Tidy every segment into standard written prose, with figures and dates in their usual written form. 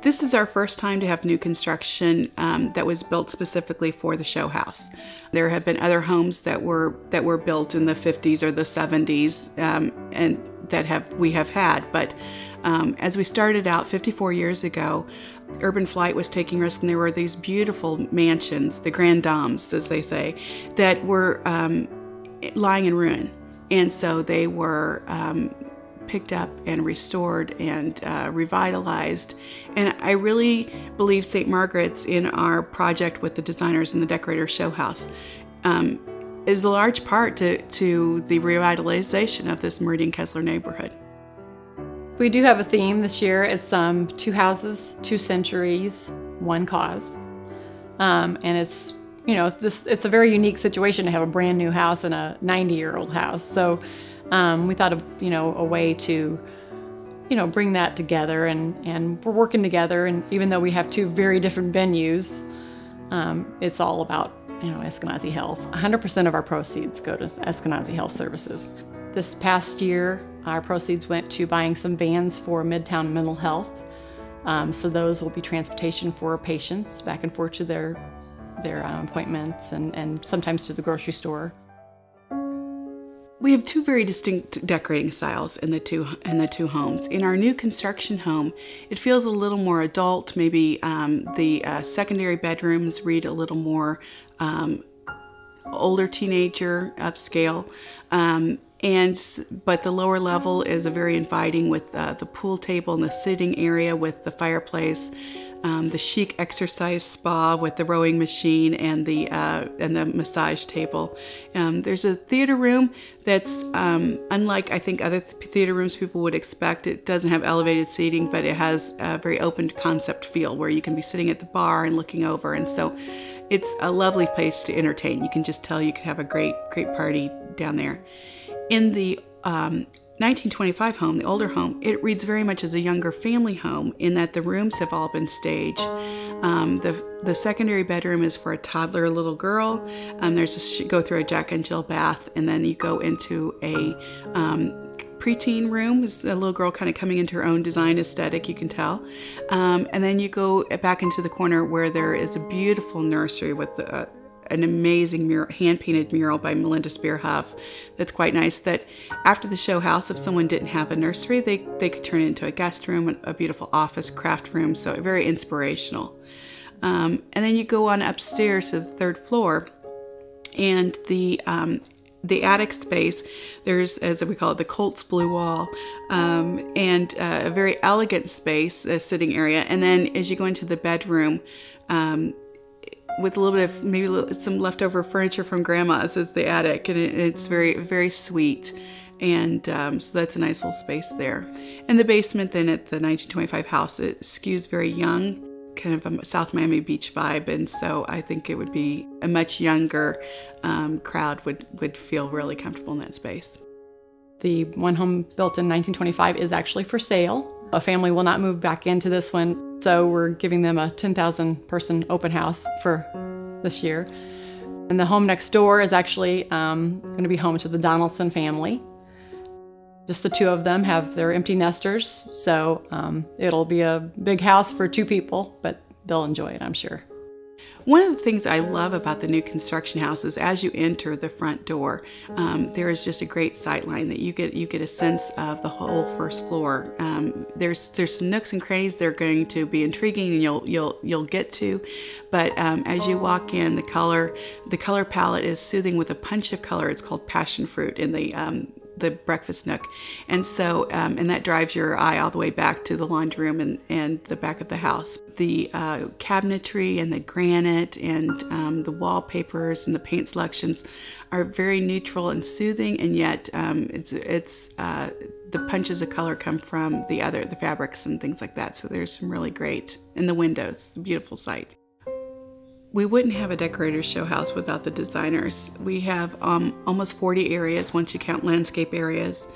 This is our first time to have new construction that was built specifically for the show house. There have been other homes that were built in the 50s or the 70s and that we have had, but as we started out 54 years ago, urban flight was taking risks, and there were these beautiful mansions, the grand dames, as they say, that were lying in ruin. And so they were picked up and restored and revitalized. And I really believe St. Margaret's, in our project with the designers in the Decorators Show House, is a large part to the revitalization of this Meridian-Kessler neighborhood. We do have a theme this year. It's 2 houses, 2 centuries, 1 cause. And it's, it's a very unique situation to have a brand new house and a 90-year-old house. So we thought of, a way to, bring that together, and we're working together. And even though we have 2 very different venues, it's all about, Eskenazi Health. 100% of our proceeds go to Eskenazi Health Services. This past year, our proceeds went to buying some vans for Midtown Mental Health. So those will be transportation for patients back and forth to their appointments and sometimes to the grocery store. We have 2 very distinct decorating styles in the two homes. In our new construction home, it feels a little more adult. Maybe the secondary bedrooms read a little more older teenager, upscale. But the lower level is a very inviting, with the pool table and the sitting area with the fireplace, the chic exercise spa with the rowing machine and the massage table. There's a theater room that's unlike, I think, other theater rooms people would expect. It doesn't have elevated seating, but it has a very open concept feel where you can be sitting at the bar and looking over, and so it's a lovely place to entertain. You can just tell you could have a great party down there. In the 1925 home, the older home, it reads very much as a younger family home in that the rooms have all been staged. The secondary bedroom is for a toddler little girl. Go through a Jack and Jill bath, and then you go into a preteen room. It's a little girl kind of coming into her own design aesthetic, you can tell. And then you go back into the corner where there is a beautiful nursery with an amazing hand-painted mural by Melinda Spearhuff that's quite nice, that after the show house, if someone didn't have a nursery, they could turn it into a guest room, a beautiful office craft room, so very inspirational. And then you go on upstairs to the 3rd floor, and the attic space, there's, as we call it, the Colts blue wall, and a very elegant space, a sitting area. And then as you go into the bedroom, with a little bit of maybe some leftover furniture from grandma's is the attic, and it's very, very sweet. And so that's a nice little space there. And the basement then at the 1925 house, it skews very young, kind of a South Miami Beach vibe, and so I think it would be a much younger crowd would feel really comfortable in that space. The one home built in 1925 is actually for sale. A family will not move back into this one, so we're giving them a 10,000 person open house for this year. And the home next door is actually going to be home to the Donaldson family. Just the 2 of them have their empty nesters, so it'll be a big house for 2 people, but they'll enjoy it, I'm sure. One of the things I love about the new construction house is as you enter the front door, there is just a great sight line that you get a sense of the whole 1st floor. There's some nooks and crannies that are going to be intriguing, and you'll get to, but as you walk in, the color palette is soothing with a punch of color. It's called passion fruit in the breakfast nook, and so and that drives your eye all the way back to the laundry room and the back of the house. The cabinetry and the granite and the wallpapers and the paint selections are very neutral and soothing, and yet the punches of color come from the fabrics and things like that. So there's some really great, and the windows, the beautiful sight. We wouldn't have a Decorators Show House without the designers. We have almost 40 areas once you count landscape areas.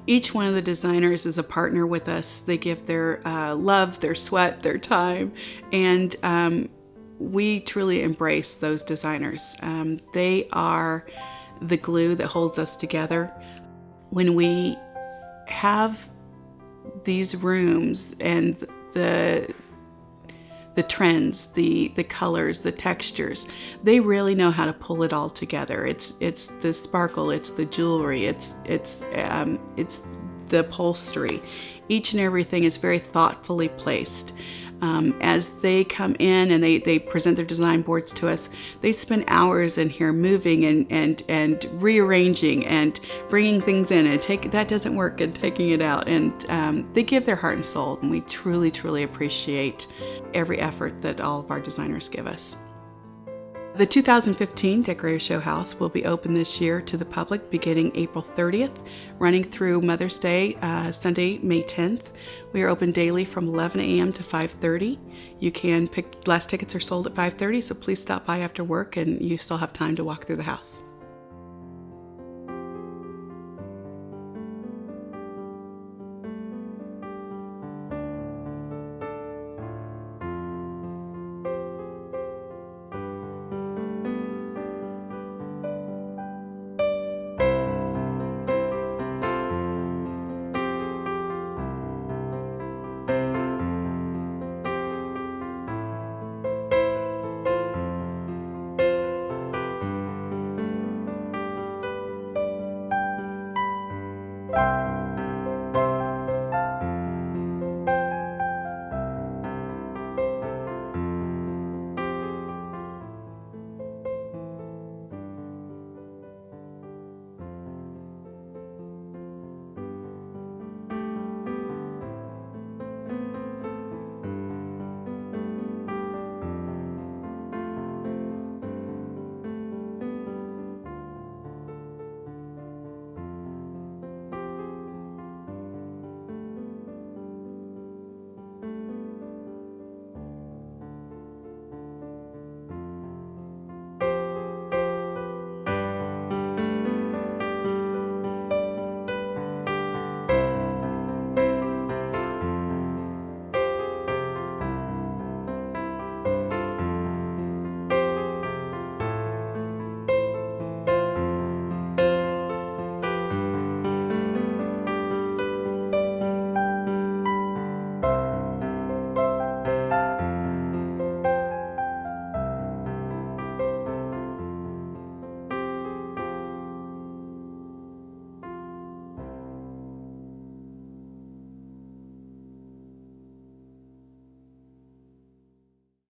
Each one of the designers is a partner with us. They give their love, their sweat, their time, and we truly embrace those designers. They are the glue that holds us together. When we have these rooms and the the trends, the colors, the textures. They really know how to pull it all together. It's the sparkle, it's the jewelry, it's the upholstery. Each and everything is very thoughtfully placed. As they come in and they present their design boards to us, they spend hours in here moving and rearranging and bringing things in and that doesn't work and taking it out. And they give their heart and soul. And we truly, truly appreciate every effort that all of our designers give us. The 2015 Decorators Show House will be open this year to the public beginning April 30th, running through Mother's Day, Sunday, May 10th. We are open daily from 11 a.m. to 5:30. You can pick, last tickets are sold at 5:30, so please stop by after work and you still have time to walk through the house.